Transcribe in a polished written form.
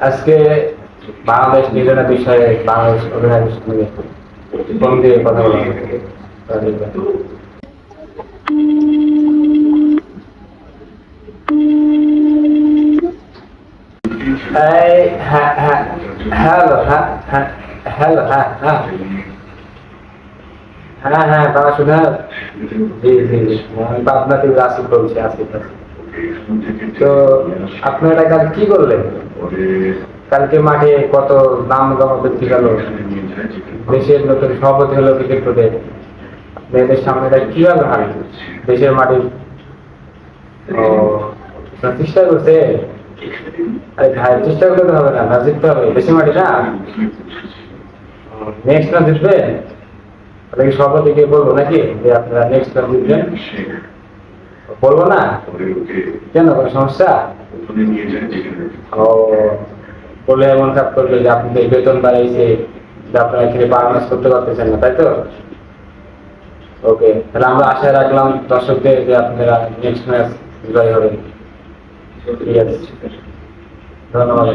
আজকে বাংলাদেশ নির্বাচন বিষয়ে বাংলাদেশ অধিনায়কের সঙ্গে ফোন দিয়ে কথা বলা হবে। হ্যাঁ হ্যাঁ হ্যালো হ্যাঁ হ্যাঁ হ্যালো হ্যাঁ হ্যাঁ হ্যাঁ হ্যাঁ বাবা শুনে জি জি জি আমি পাবনা থেকে আসিফ বলছি আসিফ। তো আপনারা কাল কি করলেন? কালকে মাঠে কত নাম গমা বৃদ্ধি গেল, দেশের নতুন সভাপতি হলো ক্রিকেট বোর্ডে, মেয়েদের সামনে তাই কিভাবে হারে দেশের মাঠে? ও চেষ্টা করছে। আরে ভাই চেষ্টা করলে তো হবে না, না জিততে হবে দেশের মাঠে না। নেক্সট না জিতবে তাহলে সভাপতিকে বলবো নাকি যে আপনারা নেক্সট না জিতবেন? বলবো না কেন, কোনো সমস্যা? ও বলে এমন কাজ করবে যে আপনাদের বেতন বাড়াইছে, যে আপনারা এখানে পারফরমেন্স করতে পারতেছেন না, তাই তো? ওকে, তাহলে আমরা আশা রাখলাম দর্শকদের যে আপনারা নেক্সট ম্যাচ জয় হবেন। ঠিক আছে, ধন্যবাদ।